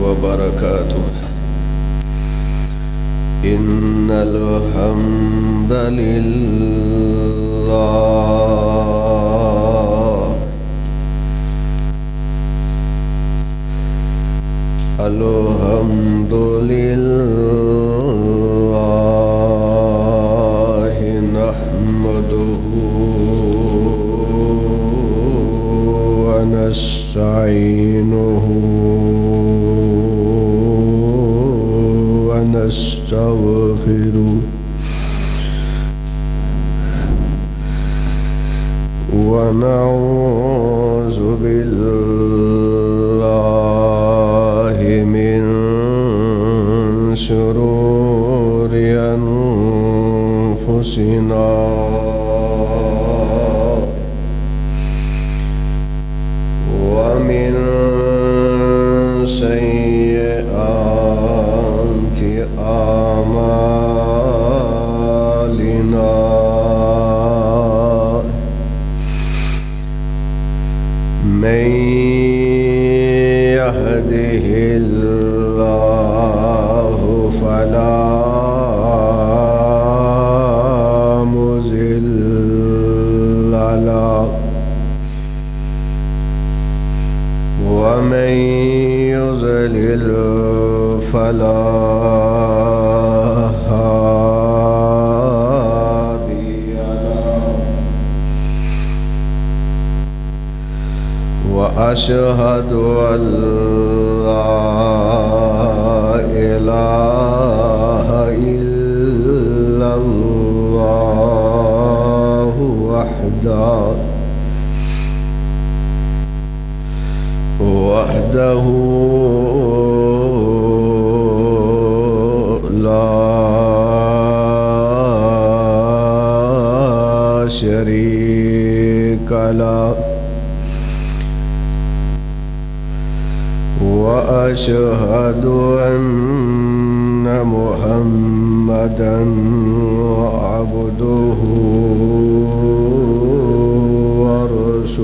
وبركاته. إن الحمد لله الحمد لله نحمده ونستعينه ونستغفره ونعوذ بالله من شرور أنفسنا ومن سيئات أعمالنا. من يهده الله فلا مضل له ومن يضلل فلا هادي له. وأشهد أن لا إله إلا الله وحده لا شريك له. وأشهد أن محمدًا عبده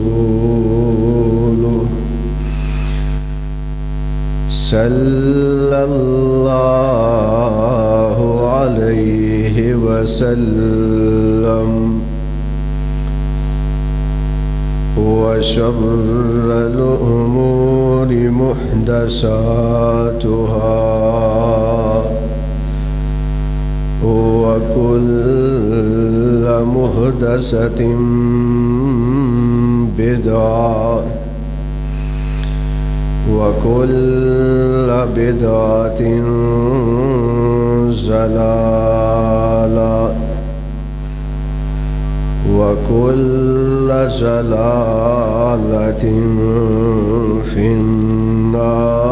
ورسوله صلى الله عليه وسلم. وشر الأمور محدثاتها وكل محدثة بدعة وكل بدعة ضلالة وكل ضلالة في النار.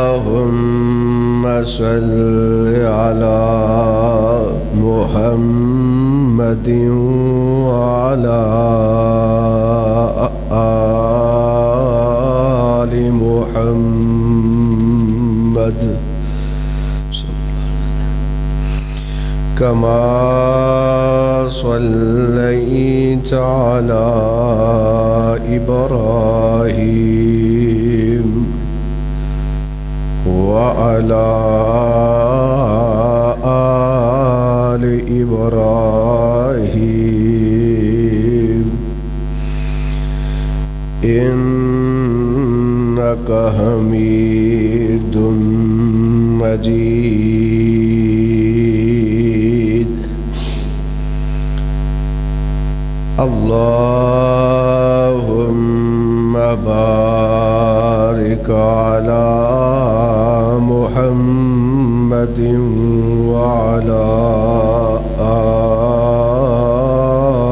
اللهم صل على محمد وعلى آل محمد كما صليت على إبراهيم وعلى آل إبراهيم إنك حميد مجيد. اللهم بارك على محمد وعلى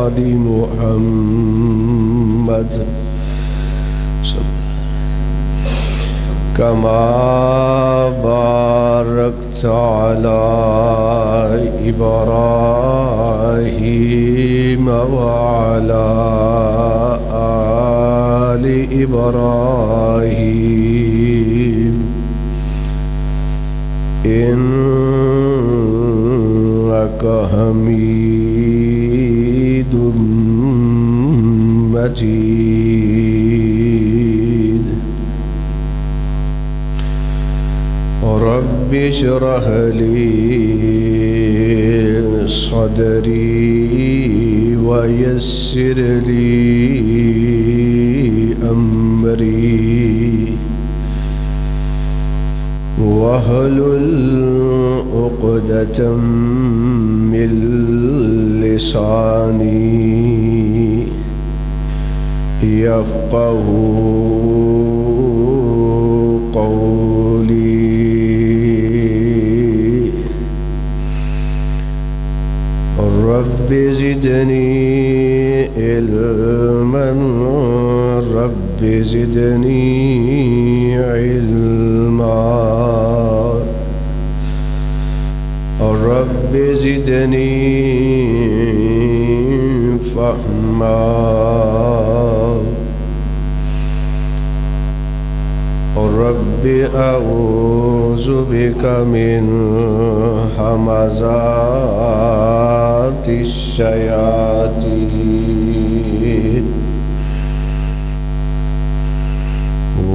آل محمد كما باركت على إبراهيم وعلى آل إبراهيم إنك إنك حميد مجيد رب اشرح لي صدري ويسر لي أمري واحلل عقدة من لساني يفقهوا قولي رب زدني علما رب زدني علما رب زدني فهما رب أعوذ بك من همزات الشياطين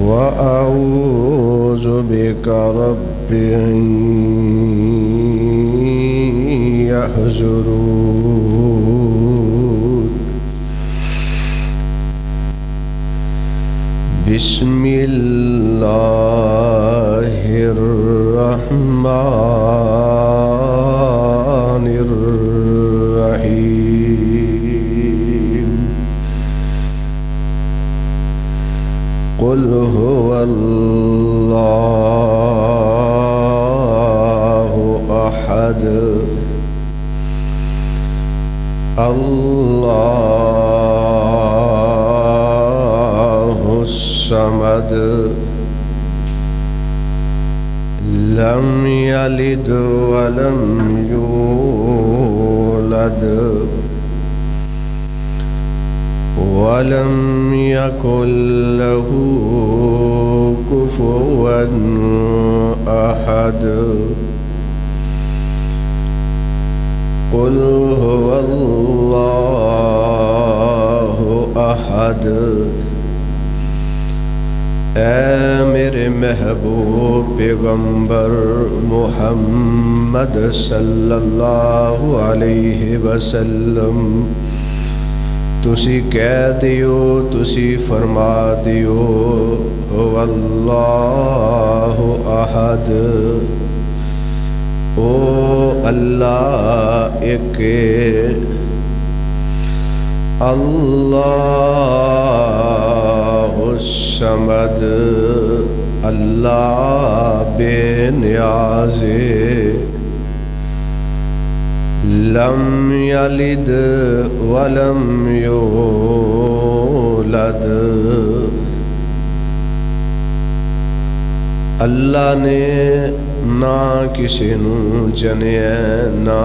وأعوذ بك رب أن يحضرون بسم الله الرحمن الرحيم قل هو الله أحد الله الصمد لم يلد ولم يولد ولم يكن له كفوا أحد قل هو الله أحد اے میرے محبوب پیغمبر محمد صلی اللہ علیہ وسلم تسی کہہ دیو تسی فرما دیو هو اللہ احد او اللہ ایک اللہ الصمد اللہ بے نیاز لم یلد ولم یولد اللہ نے نہ کسی نو جنیا نہ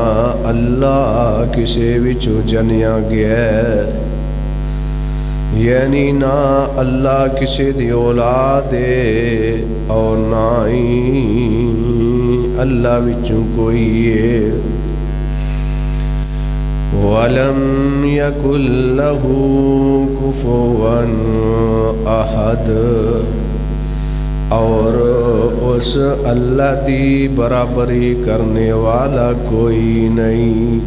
اللہ کسی وچو جنیا گیا یعنی نہ اللہ کسی دی اولاد اور نہ ہی اللہ وچوں کوئی ہے وَلَمْ يَكُنْ لَهُ كُفُوًا أَحَدٌ اور اس اللہ دی برابری کرنے والا کوئی نہیں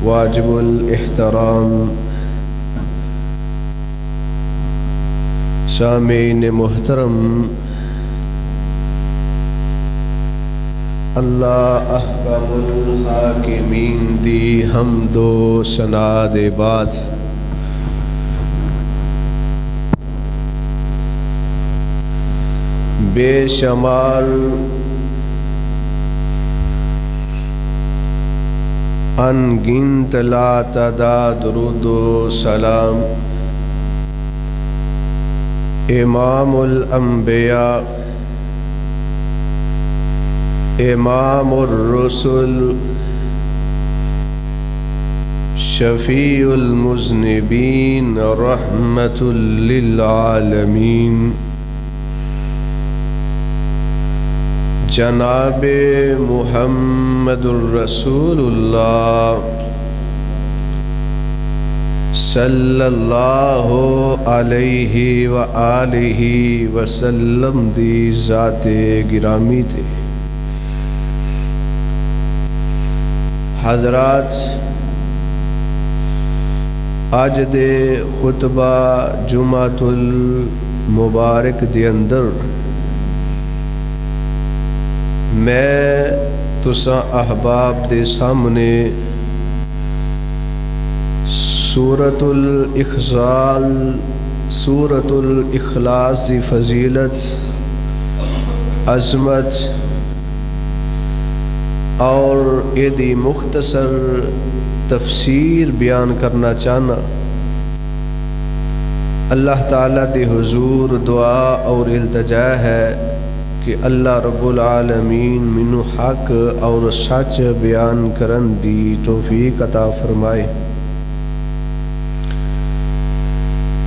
واجب الاحترام سامعین محترم اللہ احکم الحاکمین دی حمد و ثنا دے بعد بے شمار انگنت لا تعداد درود و سلام امام الانبیاء امام الرسل شفیع المذنبین رحمت للعالمین جناب محمد الرسول اللہ صلی اللہ علیہ وآلہ وسلم دی ذات گرامی تے حضرات اج دے خطبہ جمعۃ المبارک دے اندر میں تساں احباب دے سامنے سورۃ الاخلاص سورۃ الاخلاص دی فضیلت، عظمت اور ایدی مختصر تفسیر بیان کرنا چاہنا۔ اللہ تعالیٰ دی حضور دعا اور التجا ہے کہ اللہ رب العالمین منو حق اور سچ بیان کرن دی توفیق عطا فرمائے۔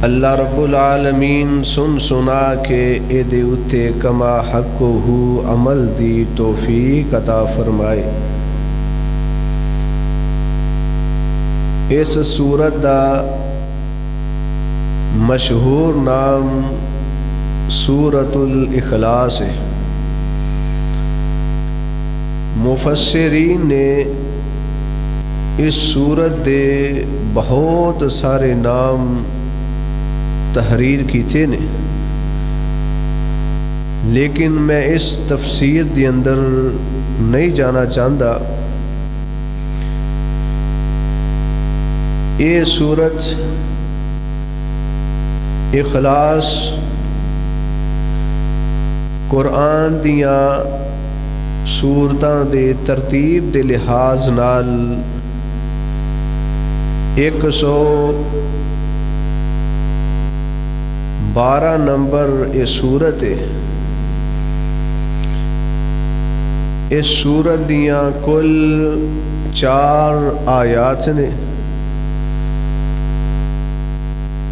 اللہ رب العالمین سن سنا کے اے دے اتے کما حق ہو عمل دی توفیق عطا فرمائے۔ اس سورت دا مشہور نام سورۃ الاخلاص ہے۔ مفسرین نے اس سورت دے بہت سارے نام تحریر کیتے نے، لیکن میں اس تفسیر دے اندر نہیں جانا چاہتا۔ یہ سورت اخلاص قرآن دیاں سورتاں دے ترتیب دے لحاظ نال 112 نمبر یہ سورت ہے۔ اس سورت دیاں کل 4 آیات نے۔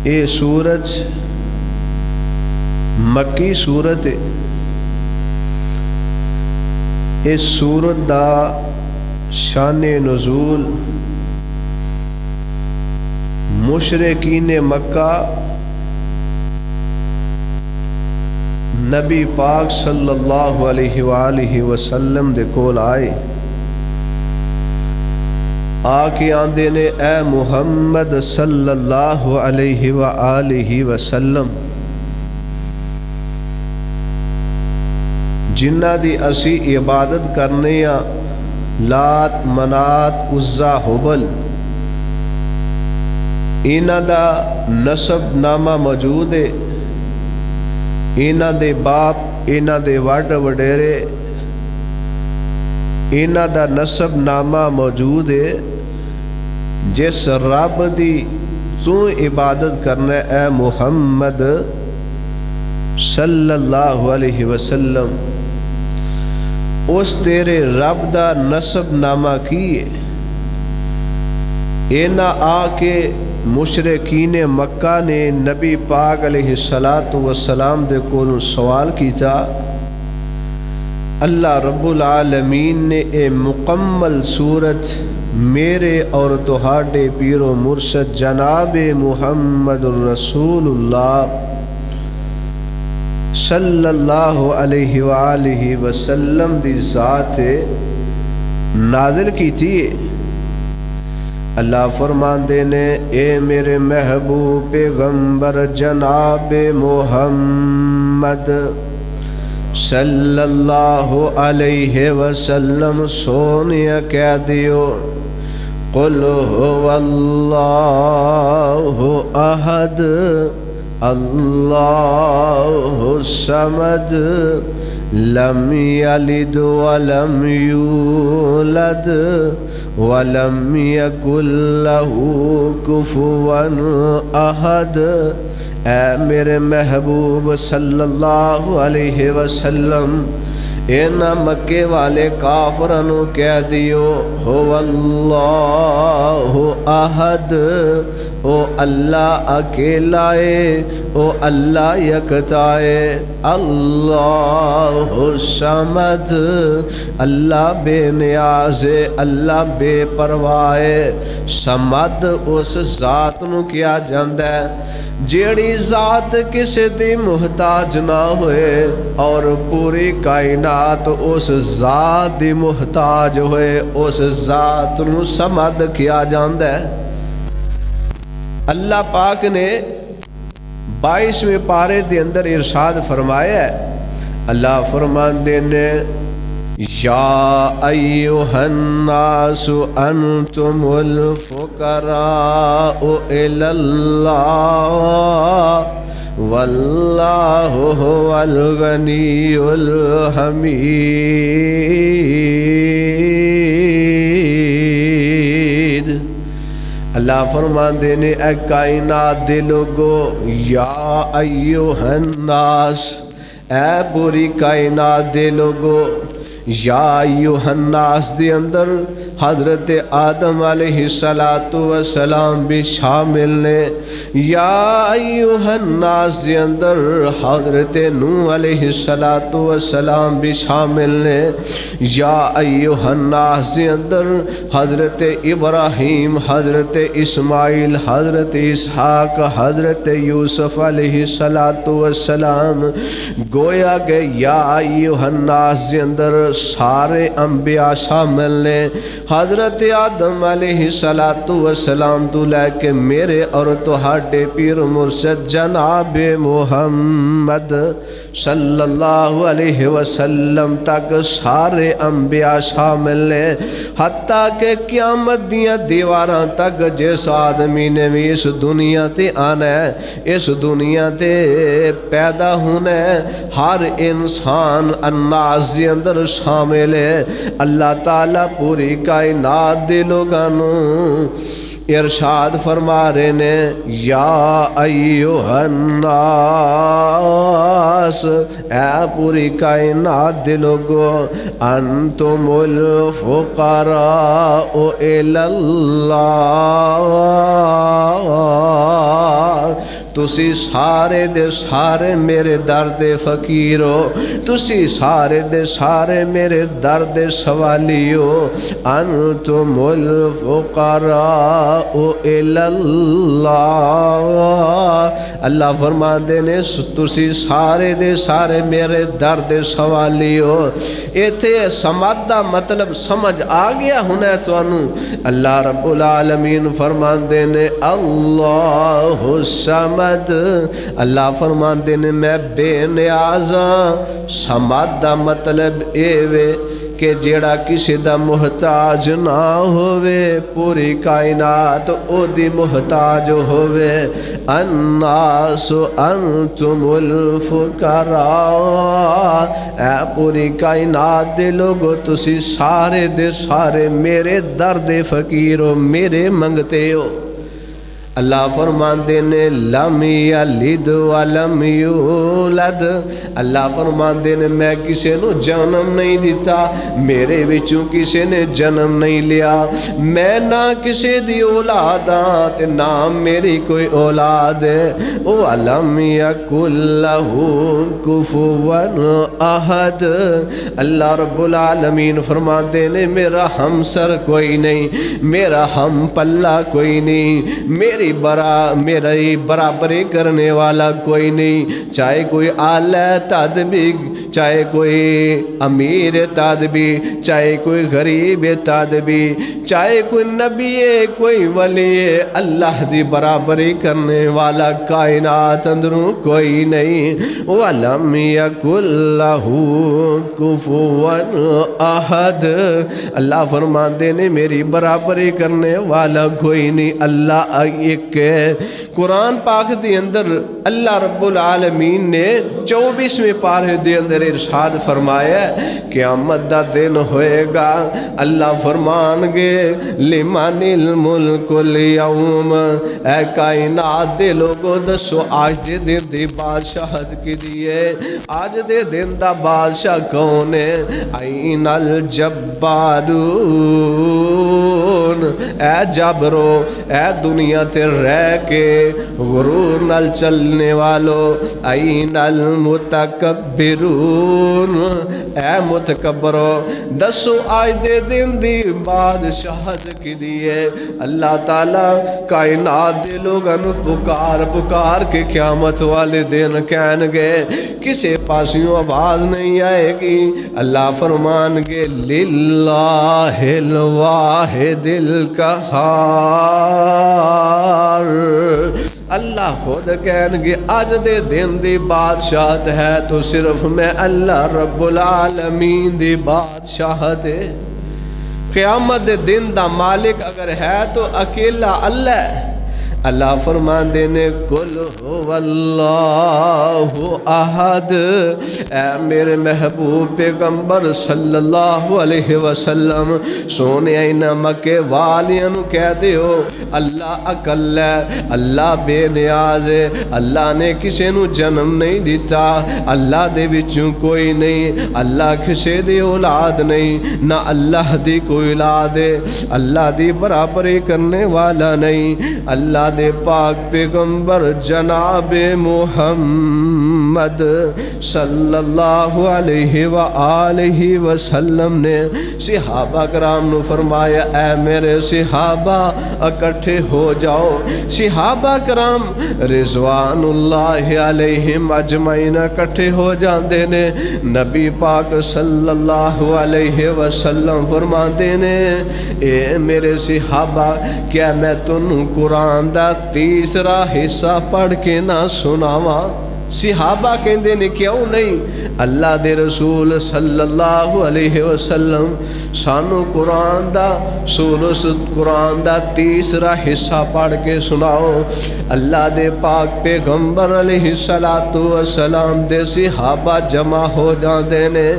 یہ سورت مکی سورت ہے۔ اس سورت دا شان نزول مشرکین مکہ نبی پاک صلی اللہ علیہ وآلہ وسلم دے کول آئے، آکے آندے نے اے محمد صلی اللہ علیہ وآلہ وسلم، جنہ دی اسی عبادت کرنے یا لات منات عزا حبل انہ دا نسب نامہ موجود ہے، انہ دے باپ انہ دے وڈ وڈیرے انہ دا نسب نامہ موجود ہے۔ جس رب دی تو عبادت کرنا اے محمد صلی اللہ علیہ وسلم، اس تیرے رب دا نسب نامہ کیے۔ اینا آ کے مشرکین مکہ نے نبی پاک علیہ السلام دے کولوں سوال کیتا۔ اللہ رب العالمین نے اے مکمل صورت میرے اور تہاڈے پیر و مرشد جناب محمد الرسول اللہ صلی اللہ علیہ وآلہ وسلم دی ذات نازل کی تھی۔ اللہ فرماندے نے اے میرے محبوب پیغمبر جناب محمد صلی اللہ علیہ وسلم سونیا کہہ دیو، قل هو اللہ احد اللہ الصمد لم یلد ولم یولد ولم یکن لہ کفوا احد۔ اے میرے محبوب صلی اللہ علیہ وسلم، ਇਹਨਾਂ ਮੱਕੇ ਵਾਲੇ ਕਾਫਰਾਂ ਨੂੰ ਕਹਿ ਦਿਓ ਹੋ ਅੱਲਾਹੁ ਅਹਦ, ਉਹ ਅੱਲਾ ਅਕੇਲਾ ਏ, ਉਹ ਅੱਲਾ ਯਕਤਾ ਏ। ਅੱਲਾਹੁ ਸਮਦ, ਅੱਲਾ ਬੇਨਿਆਜ਼ ਏ, ਅੱਲਾ ਬੇਪਰਵਾਹ ਏ। ਸਮਦ ਉਸ ਜ਼ਾਤ ਨੂੰ ਕਿਹਾ ਜਾਂਦਾ ਹੈ ਜਿਹੜੀ ਜ਼ਾਤ ਕਿਸੇ ਦੀ ਮੁਹਤਾਜ ਨਾ ਹੋਏ ਔਰ ਪੂਰੀ ਕਾਇਨਾਤ ਉਸ ਜ਼ਾਤ ਦੀ ਮੁਹਤਾਜ ਹੋਏ, ਉਸ ਜ਼ਾਤ ਨੂੰ ਸਮਦ ਕਿਹਾ ਜਾਂਦਾ ਹੈ। اللہ پاک نے 22ویں پارے دے اندر ارشاد فرمایا ہے، اللہ فرماندے نے یا ایھا الناس انتم الفقراء الی اللہ واللہ هو الغنی الحمید۔ اللہ فرماندے نے اے کائنات دے لوگو، یا ایھا الناس، اے پوری کائنات دے لوگو، یا ایھا الناس دے اندر حضرت آدم علیہ السلام بھی شامل نے، یا ایھا الناس دے اندر حضرت نوح علیہ السلام بھی شامل نے، یا ایھا الناس دے اندر حضرت ابراہیم، حضرت اسماعیل، حضرت اسحاق، حضرت یوسف علیہ السلام، گویا کہ یا ایھا الناس دے اندر سارے انبیاء شامل نے۔ حضرت آدم علیہ السلام تو لے کے میرے اور تہاڈے پیر مرشد جناب محمد صلی اللہ علیہ وسلم تک سارے انبیاء شامل نے، حتیٰ کہ قیامت دیاں دیواراں تک جس آدمی نے بھی اس دنیا تے آنا ہے، اس دنیا تے پیدا ہونا ہے، ہر انسان الناس دے اندر شامل ہے۔ اللہ تعالیٰ پوری کائنات دے لوگانوں ارشاد فرما رہے نے، یا ایھا الناس، اے پوری کائنات دے لوگو، انتم الفقراء الی اللہ، تسی سارے دے سارے میرے درد فقیر ہو، تسی سارے دے سارے میرے درد سوالی ہو۔ انتم الفقراء الی اللہ، اللہ فرماندے نے تسی سارے دے سارے میرے درد سوالی ہو۔ ایتھے سمد دا مطلب سمجھ آ گیا ہونا ہے تانوں۔ اللہ رب العالمین فرماندے نے اللہ الصمد، اللہ فرماندے نے میں بے نیاز ہاں۔ سمد دا مطلب اے وے کہ جیڑا کسی دا محتاج نہ ہوئے، پوری کائنات او دی محتاج ہوئے۔ الناس انتم الفقراء، اے پوری کائنات دے لوگو تسی سارے دے سارے میرے درد فقیر ہو، میرے منگتے ہو۔ اللہ فرماندے نے لم یلد ولم یولد، اللہ فرماندے نے میں کسی نو جنم نہیں دیتا، میرے وچوں کسی نے جنم نہیں لیا، میں نہ کسی دی اولاد ہاں تے نہ میری کوئی اولاد ہے۔ وَلَمْ يَكُنْ لَهُ كُفُوًا أَحَدٌ، اللہ رب العالمین فرماندے نے میرا ہمسر کوئی نہیں، میرا ہم پلہ کوئی نہیں، میری برابری کرنے والا کوئی نہیں، چاہے کوئی اعلیٰ تدبی، چاہے کوئی امیر تدبی، چاہے کوئی غریب تدبی، چاہے کوئی نبی ہے کوئی ولی ہے، اللہ دی برابری کرنے والا کائنات اندروں کوئی نہیں۔ وَلَمْ يَكُنْ لَهُ كُفُوًا أَحَدٌ، اللہ فرماندے نے میری برابری کرنے والا کوئی نہیں۔ اللہ ایک ہے۔ قرآن پاک دے اندر اللہ رب العالمین نے 24ویں پارے دے اندر ارشاد فرمایا قیامت دا دن ہوئے گا، اللہ فرمان گے لمن الملک اليوم، اے کائنات دے لوگو دسو آج دے دن دی بادشاہت کی دیئے، آج دے دن دا بادشاہ کون ہے؟ این الجبارون، اے جبرو، اے دنیا تے رہ کے غرور نال چلنے والو، این المتکبرون، اے متکبرو دسو آج دے دن دی بادشاہت کی دیئے۔ اللہ تعالیٰ کائنات دے لوگاں نو پکار پکار کے قیامت والے دن کہن گے، کسے پاسیوں آواز نہیں آئے گی، اللہ فرمان گے للہ الواحد القہار، اللہ خود کہن گے آج دے دن دی بادشاہت ہے تو صرف میں اللہ رب العالمین دی بادشاہت ہے۔ قیامت دے دن دا مالک اگر ہے تو اکیلا اللہ ہے۔ اللہ فرمان دینے قل هو اللہ احد، اے میرے محبوب پیغمبر صلی اللہ علیہ وسلم سونے اینا مکے والیاں نو کہہ دیو اللہ اکل ہے، اللہ بے نیاز ہے، اللہ نے کسے نو جنم نہیں دیتا، اللہ دے وچوں کوئی نہیں، اللہ کسے دی اولاد نہیں، نہ اللہ دی کوئی اولاد ہے، اللہ دی برابری کرنے والا نہیں۔ اللہ دے پاک پیغمبر جناب محمد صلی اللہ علیہ وآلہ وسلم نے صحابہ کرام نو فرمایا اے میرے صحابہ اکٹھے ہو جاؤ۔ صحابہ کرام رضوان اللہ علیہم اجمعین اکٹھے ہو جاندے نے، نبی پاک صلی اللہ علیہ وسلم فرماندے نے اے میرے صحابہ کیا میں تنوں قرآن دا تیسرا حصہ پڑھ کے نہ سناواں؟ صحابہ کہندے نے کیوں نہیں؟ اللہ دے رسول صلی اللہ علیہ وسلم سانو قرآن دا سورس قرآن دا تیسرا حصہ پڑھ کے سناؤ۔ اللہ دے پاک پیغمبر علیہ السلام دے صحابہ جمع ہو جاندے نے،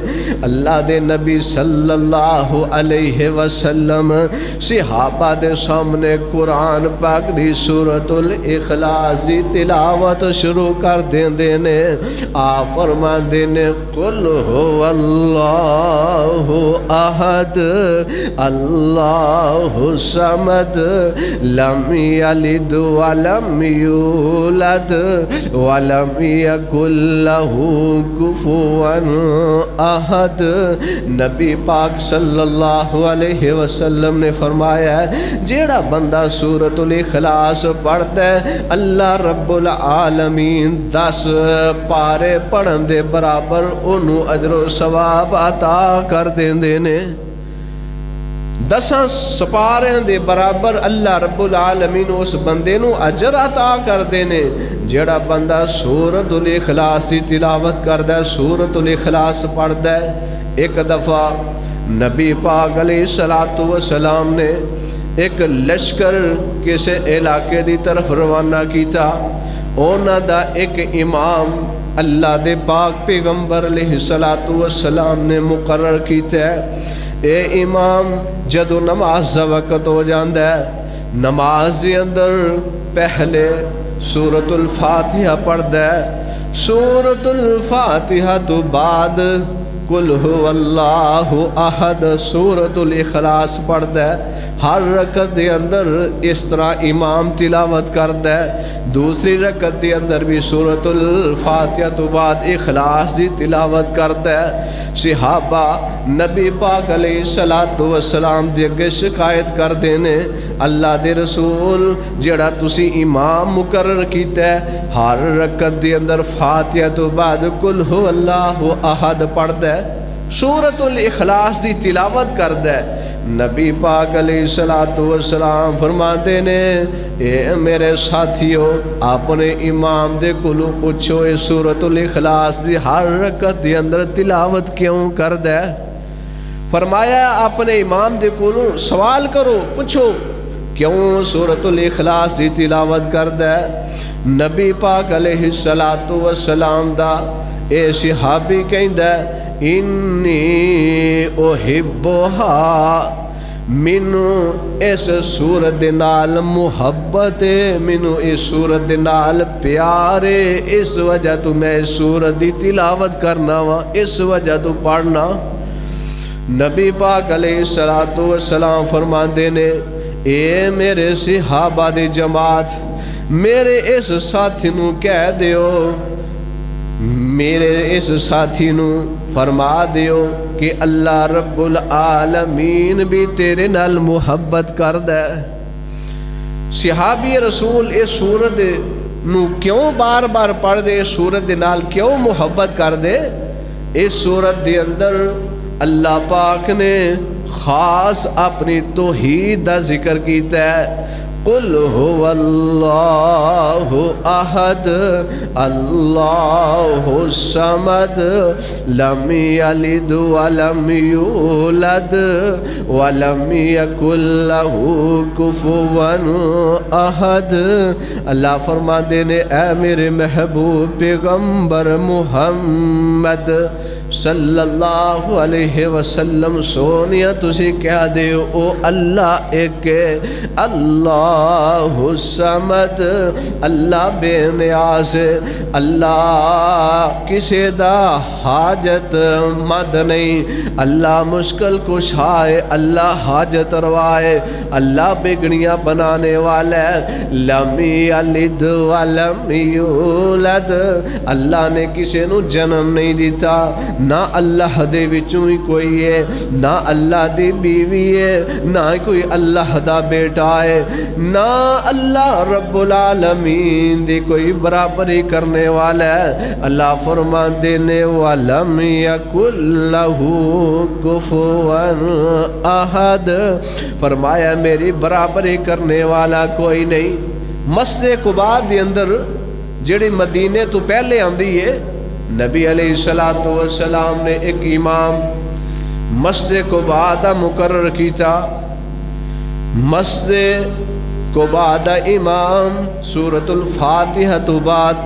اللہ دے نبی صلی اللہ علیہ وسلم صحابہ دے سامنے قرآن پاک دی سورۃ الاخلاص دی تلاوت شروع کر دیں دینے، آپ فرما دینے قل هو اللہ احد اللہ الصمد لم یلد ولم یولد ولم یکن لہ کفوا احد۔ نبی پاک صلی اللہ علیہ وسلم نے فرمایا ہے جیڑا بندہ سورۃ الاخلاص پڑھتا ہے اللہ رب العالمین 10 پارے پڑھن دے برابر انہوں اجر و ثواب عطا کر دیندے نے۔ 10 سپارے دے برابر اللہ رب العالمین اس بندے نو اجر عطا کر دینے۔ جڑا بندہ سورۃ الاخلاص دی تلاوت کردا ہے، سورۃ الاخلاص پڑھدا ہے، ایک دفعہ نبی پاک علیہ السلام نے ایک لشکر کسی علاقے دی طرف روانہ کیتا، اونا دا ایک امام اللہ دے پاک پیغمبر علیہ السلام نے مقرر کیتا ہے۔ اے امام جدو نماز دا وقت ہو جاندہ ہے، نماز دے اندر پہلے سورۃ الفاتحہ پڑھدا ہے، سورۃ الفاتحہ تو بعد قل هو اللہ احد سورۃ الاخلاص پڑھدا ہے۔ ہر رکعت دے اندر اس طرح امام تلاوت کردا ہے، دوسری رکعت دے اندر بھی سورۃ الفاتحہ تو بعد اخلاص دی تلاوت کردا ہے۔ صحابہ نبی پاک علیہ السلام دے اگے شکایت کر دینے اللہ دے رسول جڑا تسی امام مقرر کیتا ہے ہر رکعت دے اندر فاتحہ تو بعد قل هو اللہ احد پڑھدا ہے، سورۃ الاخلاص دی تلاوت کردا ہے۔ نبی پاک علیہ السلام فرماتے نے اے میرے ساتھیو اپنے امام دے کولو پوچھو اے سورۃ الاخلاص دی ہر رکعت دے اندر تلاوت کیوں کردا ہے؟ فرمایا اپنے امام دے کولو سوال کرو، پوچھو کیوں سورۃ الاخلاص دی تلاوت کردا ہے؟ نبی پاک علیہ الصلوۃ والسلام دا اے صحابی کہندا ہے انی احبھا، مینوں اس سورت دے نال محبت ہے، مینوں اس سورت دے نال پیار ہے، اس وجہ تو میں اس سورت دی تلاوت کرنا وا، اس وجہ تو پڑھنا۔ نبی پاک علیہ الصلوۃ والسلام فرماندے نے اے میرے صحابہ دی جماعت، میرے اس ساتھی نو کہہ دیو، میرے اس ساتھی نو فرما دیو کہ اللہ رب العالمین بھی تیرے نال محبت کردا ہے۔ صحابی رسول اس سورت نو کیوں بار بار پڑھ دے، اس سورت دے نال کیوں محبت کر دے؟ اس سورت دے اندر اللہ پاک نے خاص اپنی توحید دا ذکر کیتا ہے۔ قل هو اللہ احد اللہ الصمد لم یلد ولم یولد ولم یکن لہ کفوا احد۔ اللہ فرماتے نے اے میرے محبوب پیغمبر محمد صلی اللہ علیہ وسلم سونیا تسی کہہ دے او اللہ ایک اللہ الصمد، اللہ بے نیاز، اللہ کسی دا حاجت مند نہیں، اللہ مشکل کشا ہے، اللہ حاجت روا ہے، اللہ بگڑیاں بنانے والا ہے۔ لم یلد ولم یولد، اللہ نے کسی نو جنم نہیں دیتا، نہ اللہ دے وچوں ہی کوئی ہے، نہ اللہ دی بیوی ہے، نہ کوئی اللہ دا بیٹا ہے، نہ اللہ رب العالمین دی کوئی برابری کرنے والا ہے۔ اللہ فرماتے نے وَلَمْ يَكُنْ لَهُ كُفُوًا أَحَدٌ، فرمایا میری برابری کرنے والا کوئی نہیں۔ مسجد قباء دے اندر جڑی مدینے تو پہلے آندی ہے، نبی علیہ الصلوۃ والسلام نے ایک امام مسجد قباء دا مقرر کیتا۔ مسجد قباء دا امام سورۃ الفاتحہ تو بعد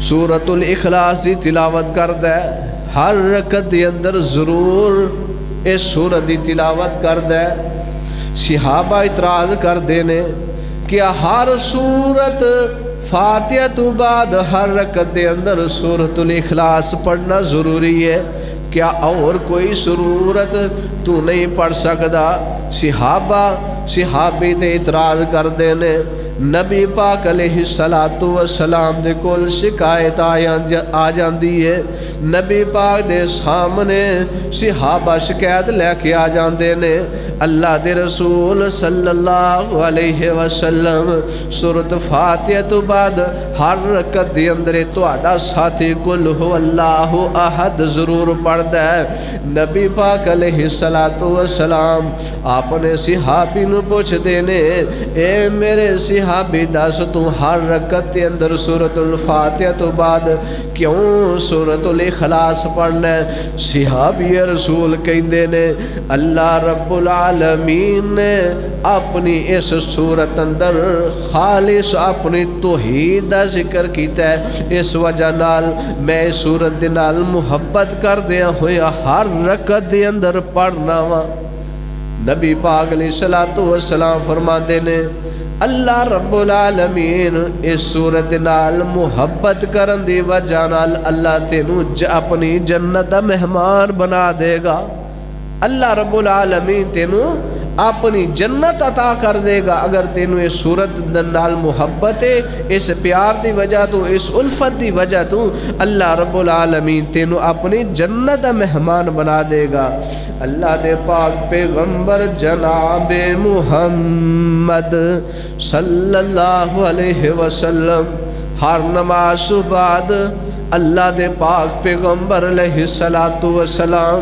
سورۃ الاخلاص دی تلاوت کردا ہے، ہر رکعت دے اندر ضرور اس سورت دی تلاوت کردا ہے۔ صحابہ اعتراض کردے نے کہ ہر سورت فاتحہ تو بعد ہر رکعت دے اندر سورۃ الاخلاص پڑھنا ضروری ہے، کیا اور کوئی سورت تو نہیں پڑھ سکتا؟ صحابی تے اعتراض کردے نے۔ نبی پاک علیہ الصلوۃ والسلام دے کول شکایت آ جاندی ہے، نبی پاک دے سامنے صحابہ شکایت لے کے آ جاندے نے، اللہ دے رسول صلی اللہ علیہ وسلم سورۃ فاتحہ تو بعد ہر رکعت دے اندر تہاڈا ساتھی قل هو اللہ احد ضرور پڑھدا ہے۔ نبی پاک علیہ الصلوۃ والسلام اپنے صحابی نو پوچھدے نے اے میرے صحابی دس تو ہر رکعت دے اندر سورۃ الفاتحہ تو بعد کیوں سورۃ الاخلاص پڑھنا ہے؟ صحابی رسول کہندے نے اللہ رب العالمین نے اپنی اس سورت اندر خالص اپنی توحید دا ذکر کیتا ہے، اس وجہ نال میں سورت دے نال محبت کردیا ہویا ہر رکعت دے اندر پڑھنا وا۔ نبی پاک علیہ الصلوۃ والسلام فرماتے نے اللہ رب العالمین اس سورت نال محبت کرن دی وجہ نال اللہ تینوں اپنی جنت دا مہمان بنا دے گا۔ اللہ رب العالمین تینوں اپنی جنت عطا کر دے گا اگر تینوں اس سورت نال محبت ہے، اس پیار دی وجہ تو، اس الفت دی وجہ تو اللہ رب العالمین تینوں اپنی جنت دا مہمان بنا دے گا۔ اللہ دے پاک پیغمبر جناب محمد صلی اللہ علیہ وسلم ہر نماز تو بعد اللہ دے پاک پیغمبر علیہ الصلوۃ والسلام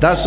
10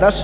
10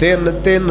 3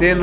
3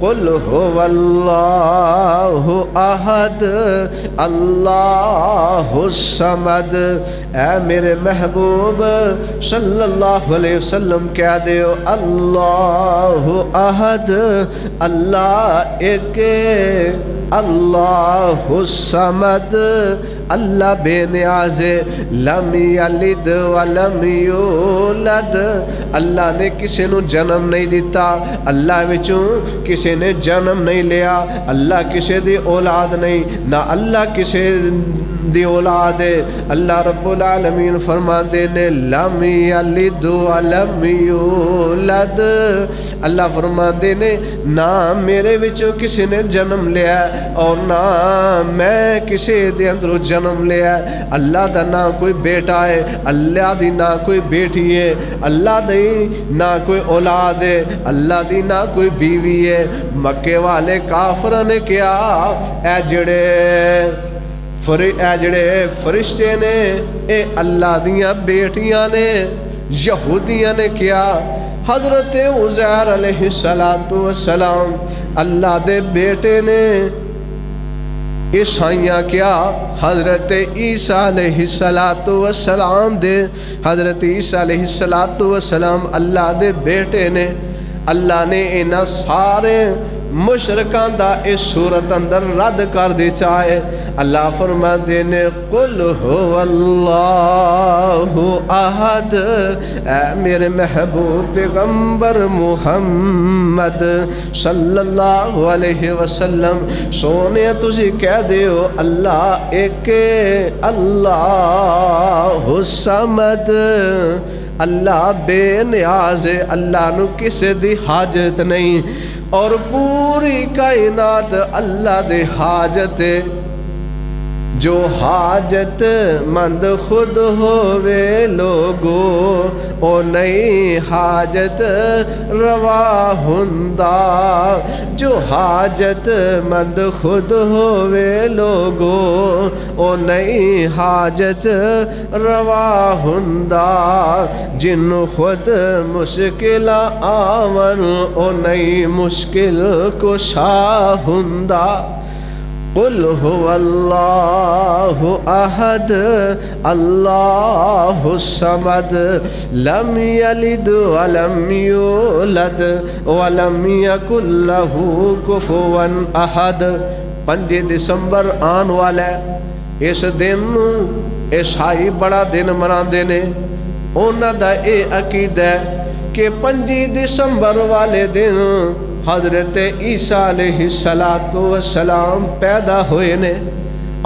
قل هو اللہ احد اللہ الصمد، اے میرے محبوب صلی اللہ علیہ وسلم کہہ دیو اللہ احد، اللہ ایک، اللہ الصمد اللہ بے نیاز، لم یلد ولم یولد اللہ نے کسی نو جنم نہیں دیتا، اللہ وچوں کسی نے جنم نہیں لیا، اللہ کسی دی اولاد نہیں، نہ اللہ کسی دی اولاد ہے۔ اللہ رب العالمین فرماندے نے لم یلد ولم یولد، اللہ فرماندے نے نہ میرے وچوں کسی نے جنم لیا اور نہ میں کسی دے اندروں جنم لیا۔ اللہ دا نہ کوئی بیٹا ہے، اللہ دی نہ کوئی بیٹی ہے، اللہ دی نہ کوئی اولاد ہے، اللہ دی نہ کوئی بیوی ہے۔ مکے والے کافر نے کیا اے جڑے فرشتے نے اے اللہ دیاں بیٹیاں نے، یہودیاں نے کیا حضرت عزیر علیہ السلام اللہ دے بیٹے نے، عیسائیاں کیا حضرت عیسیٰ علیہ السلام دے، حضرت عیسیٰ علیہ السلام اللہ دے بیٹے نے۔ اللہ نے انہاں سارے مشرکان دا اس صورت اندر رد کر دی چاہے۔ اللہ فرماندے نے قل هو اللہ احد، اے میرے محبوب پیغمبر محمد صلی اللہ علیہ وسلم سونے تسی کہہ دیو اللہ ایک، اللہ الصمد اللہ بے نیاز ہے، اللہ نو کسی دی حاجت نہیں، اور پوری کائنات اللہ دے حاجت ہے۔ جو حاجت مند خود ہووے لوگو او نہیں حاجت روا ہندا، جو حاجت مند خود ہووے لوگو او نہیں حاجت روا ہندا، جن خود مشکل آون او نہیں مشکل کشا ہندا۔ قل هو اللہ احد اللہ الصمد لم یلد ولم یولد ولم یکن لہ کفوا احد۔ 5 دسمبر آن والا ہے، اس دن عیسائی بڑا دن مناندے نے، انہاں دا اے عقیدہ ہے کہ 5 دسمبر والے دن حضرت عیسیٰ علیہ السلام پیدا ہوئے نے،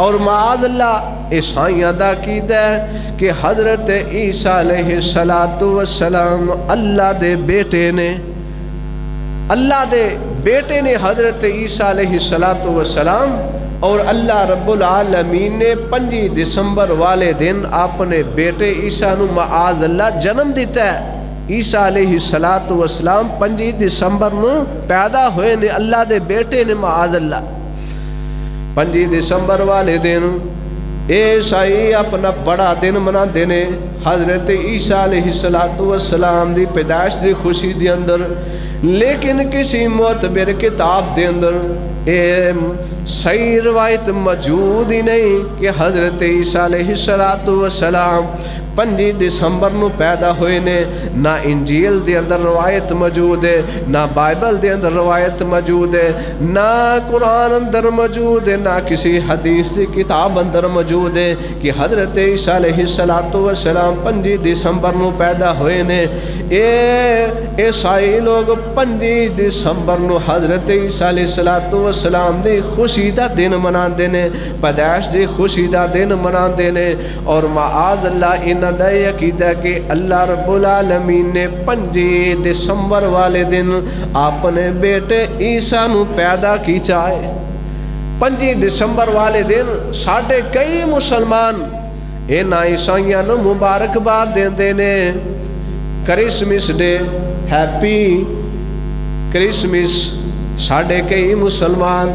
اور معاذ اللہ عیسائیاں دا عقیدہ ہے کہ حضرت عیسیٰ علیہ السلام اللہ دے بیٹے نے، اللہ دے بیٹے نے حضرت عیسیٰ علیہ السلام، اور اللہ رب العالمین نے 5 دسمبر والے دن اپنے بیٹے عیسیٰ نو معاذ اللہ جنم دیتا ہے۔ عیسیٰ علیہ السلام 5 دسمبر نو پیدا ہوئے نے، اللہ دے بیٹے نے معاذ اللہ۔ 5 دسمبر والے دن عیسائی اپنا بڑا دن منا دینے، حضرت عیسیٰ علیہ السلام دی پیدائش دی خوشی دی اندر، لیکن کسی معتبر کتاب دے اندر اے صحیح روایت موجود ہی نہیں کہ حضرت عیسیٰ علیہ السلام 5 دسمبر نو پیدا ہوئے نے۔ نہ انجیل دے اندر روایت موجود ہے، نہ بائبل دے اندر روایت موجود ہے، نہ قرآن اندر موجود ہے، نہ کسی حدیث دی کتاب اندر موجود ہے کہ حضرت عیسیٰ علیہ السلام 5 دسمبر نو پیدا ہوئے نے۔ عیسائی لوگ 5 دسمبر نو حضرت عیسیٰ علیہ السلام دی خوشی دا دن مناندے نے، پیدائش دی خوشی دا دن مناندے نے، اور معاذ اللہ انہاں دا عقیدہ کہ اللہ رب العالمین نے 5 دسمبر والے دن اپنے بیٹے عیسیٰ نو پیدا کی چاہے۔ 5 دسمبر والے دن ساڈے کئی مسلمان انہاں عیسائیاں نو مبارکباد دیندے نے، کرسمس ڈے، ہیپی کرسمس۔ ساڈے کئی مسلمان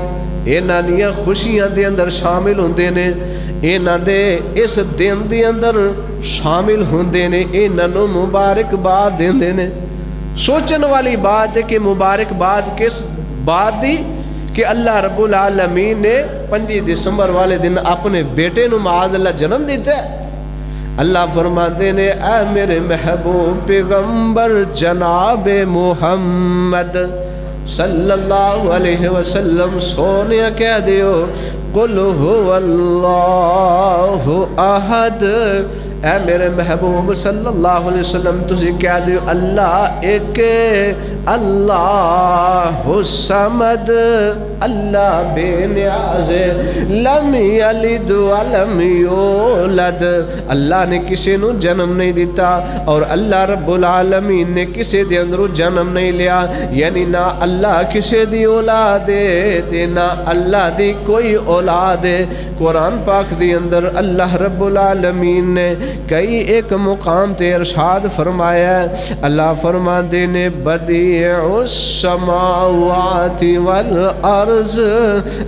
انہاں دیاں خوشیاں دے اندر شامل ہوندے نے، انہاں دے اس دن دے اندر شامل ہوندے نے، انہاں نو مبارکباد دیندے نے۔ سوچن والی بات ہے کہ مبارکباد کس بات دی کہ اللہ رب العالمین نے 5 دسمبر والے دن اپنے بیٹے نو معاذ اللہ جنم دیتا ہے. اللہ فرماتے نے اے میرے محبوب پیغمبر جناب محمد صلی اللہ علیہ وسلم سونے کہہ دیو قل هو اللہ احد. اے میرے محبوب صلی اللہ علیہ وسلم تسی کہہ دیو اللہ ایک اللہ الصمد اللہ بے نیاز لم یلد ولم یولد. اللہ نے کسی نو جنم نہیں دیتا اور اللہ رب العالمین نے کسی دے اندروں جنم نہیں لیا. یعنی نہ اللہ کسی دی اولاد ہے نہ اللہ دی کوئی اولاد ہے. قرآن پاک دی اندر اللہ رب العالمین نے کئی ایک مقام تے ارشاد فرمایا ہے. اللہ فرماتے نے بدیع السماوات والارض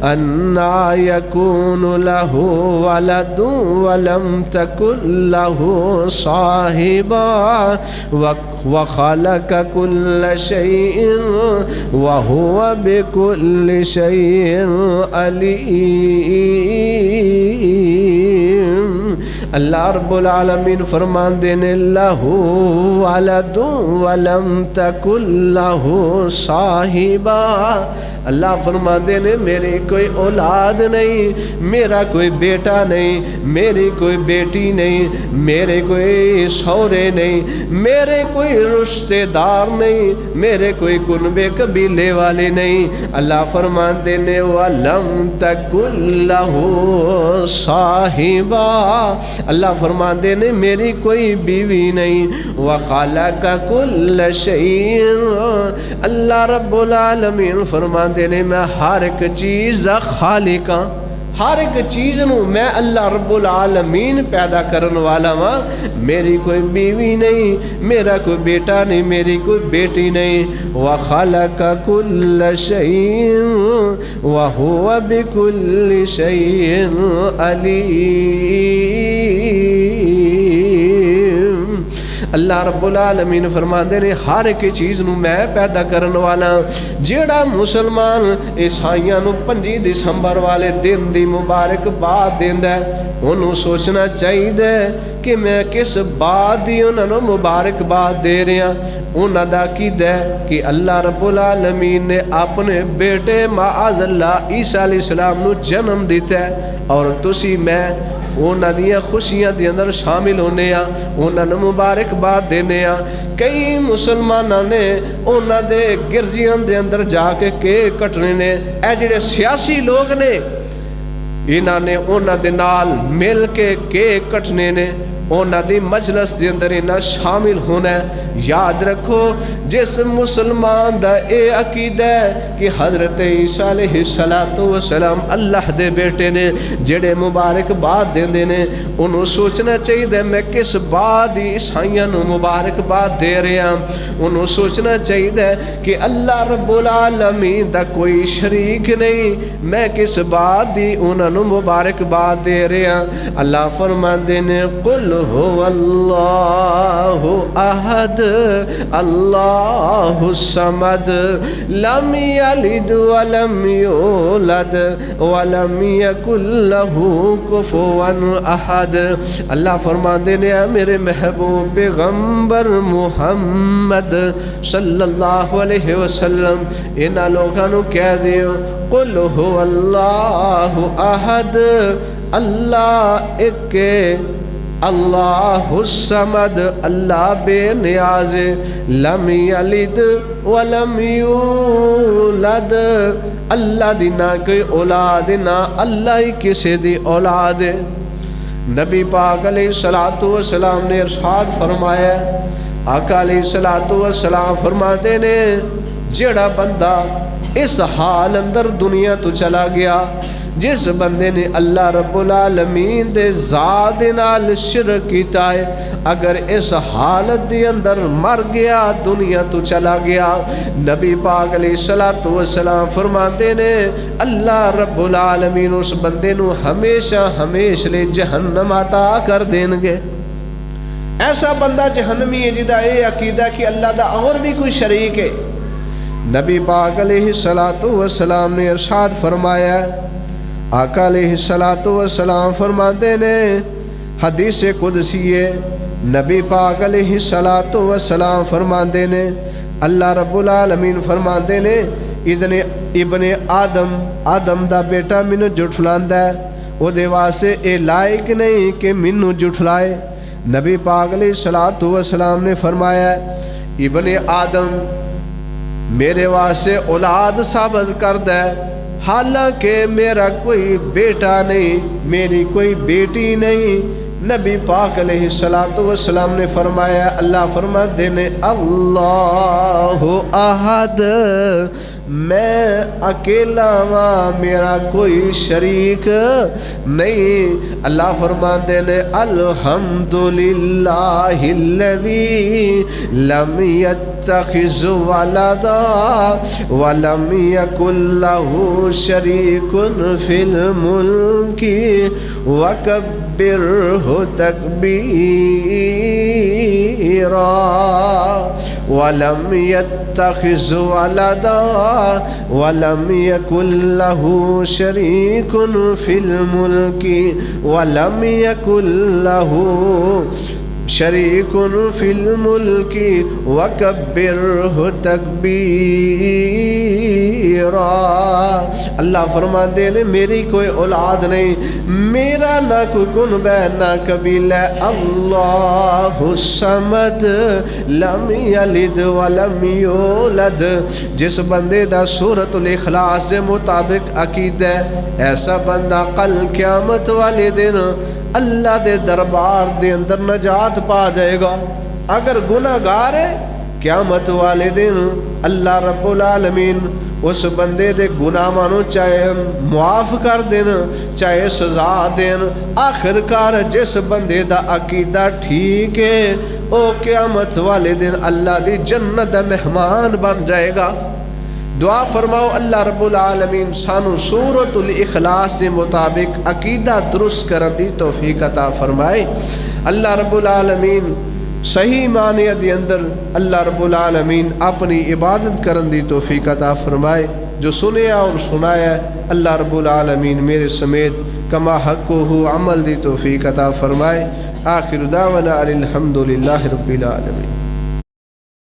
انا یکون له ولد ولم تکن له صاحبا وخلق كل شيء وهو بكل شيء عليم. اللہ رب العالمین فرمان دینے لہو ولد ولم تکن لہو صاحبا. اللہ فرمان دینے میری کوئی اولاد نہیں, میرا کوئی بیٹا نہیں, میری کوئی بیٹی نہیں, میرے کوئی سورے نہیں, میرے کوئی رشتہ دار نہیں, میرے کوئی کنبے قبیلے والے نہیں. اللہ فرمان دینے ولم تکن لہو صاحبا. اللہ فرمان دینے میری کوئی بیوی نہیں. وخلق کل شیء. اللہ رب العالمین فرمان دینے میں ہر ایک چیز خالق ہاں, ہر ایک چیز نو میں اللہ رب العالمین پیدا کرن والا ہاں. میری کوئی بیوی نہیں, میرا کوئی بیٹا نہیں, میری کوئی بیٹی نہیں. وخلق کل شیء وهو بكل شیء علیم. اللہ رب العالمین فرماندے نے ہر ایک چیز نو میں پیدا کرن والا. جیڑا مسلمان عیسائیاں نو 5 دسمبر والے دن دی مبارک باد دیندا ہے انہوں سوچنا چاہیے کہ میں کس بات دی انہوں نے مبارک بات دے رہا. انہوں دا عقیدہ ہے کہ اللہ رب العالمین نے اپنے بیٹے معاذ اللہ عیسیٰ علیہ السلام نو جنم دیتا ہے اور تسی میں انہوں دیا خوشیاں دے اندر شامل ہونے ہیں, انہوں نے مبارک بات دینے ہیں. کئی مسلمانوں نے انہوں دے گرجیاں دے اندر جا کے کیک کٹنے نے. اے جڑے سیاسی لوگ نے انہوں نے انہوں دے نال مل کے کیک کٹنے نے, انہوں دی مجلس دے اندر انہوں شامل ہونا ہے. یاد رکھو جس مسلمان دا اے عقیدہ ہے کہ حضرت عیسیٰ علیہ السلام اللہ دے بیٹے نے, جڑے مبارک بات دے دینے انہوں سوچنا چاہیے میں کس بات دی عیسائیاں نو مبارک بات دے رہے ہیں. انہوں سوچنا چاہیے کہ اللہ رب العالمین دا کوئی شریک نہیں, میں کس بات دی انہوں نو مبارک بات دے رہے ہیں. اللہ فرماندے نے قل هو اللہ احد اللہ الصمد لم یلد ولم یولد ولم یکن له کفوا احد. اللہ فرماندے نے میرے محبوب پیغمبر محمد صلی اللہ علیہ وسلم انہاں لوگاں نو کہہ دیو قل هو اللہ احد اللہ ایک اللہ الصمد اللہ بے نیاز لم یلد ولم یولد. اللہ دی نہ کوئی اولاد نہ اللہ ہی کسی دی اولاد. نبی پاک علیہ السلام نے ارشاد فرمایا, آقا علیہ السلام فرماتے نے جڑا بندہ اس حال اندر دنیا تو چلا گیا جس بندے نے اللہ رب العالمین دے ذات نال شرک کیتا ہے, اگر اس حالت دے اندر مر گیا دنیا تو چلا گیا, نبی پاک علیہ السلام فرماتے نے اللہ رب العالمین اس بندے نو ہمیشہ ہمیشہ لے جہنم عطا کر دیں گے. ایسا بندہ جہنمی ہے جدا اے عقیدہ کہ اللہ دا اور بھی کوئی شریک ہے. نبی پاک علیہ الصلوۃ والسلام نے ارشاد فرمایا، آقا علیہ الصلوۃ والسلام فرماتے نے حدیث قدسی ہے، نبی پاک علیہ الصلوۃ والسلام فرماتے نے اللہ رب العالمین فرماتے نے ابن آدم دا بیٹا مینوں جھٹلاندا ہے، او دے واسطے اے لائق نہیں کہ مینوں جھٹلائے۔ نبی پاک علیہ الصلوۃ والسلام نے فرمایا ابن آدم میرے واسطے اولاد ثابت کردا ہے، حالانکہ میرا کوئی بیٹا نہیں، میری کوئی بیٹی نہیں۔ نبی پاک علیہ الصلوۃ والسلام نے فرمایا، اللہ فرماتے نے اللہ احد، میں اکیلا ہاں، میرا کوئی شریک نہیں۔ اللہ فرماتے نے الحمدللہ الذی لم یتخذ ولدا ولم یکن لہ شریک فی الملک وکبرہ تکبیرا ولم یتخذ ولدا ولم یکن لہ شریک فی الملک ولم یکن لہ شریک فی الملک وکبرہ تکبیرا۔ اللہ فرماتے ہیں میری کوئی اولاد نہیں، میرا نہ کوئی کنبہ نہ قبیلہ، اللہ الصمد لم یلد ولم یولد۔ جس بندے دا سورۃ الاخلاص کے مطابق عقیدہ ہے، ایسا بندہ کل قیامت والے دن اللہ دے دربار دے اندر نجات پا جائے گا۔ اگر گناہ گار ہے، قیامت والے دن اللہ رب العالمین اس بندے دے گناہ نو چاہے معاف کر دین، چاہے سزا دین، آخر کار جس بندے دا عقیدہ ٹھیک ہے او قیامت والے دن اللہ دی جنت دا مہمان بن جائے گا۔ دعا فرماؤ اللہ رب العالمین سانو سورۃ الاخلاص کے مطابق عقیدہ درست کرن دی توفیق عطا فرمائے۔ اللہ رب العالمین صحیح معنی دی اندر اللہ رب العالمین اپنی عبادت کرن دی توفیق عطا فرمائے۔ جو سنیا اور سنایا اللہ رب العالمین میرے سمیت کما حقہ عمل دی توفیق عطا فرمائے۔ آخر دعوانا الحمدللہ رب العالمین۔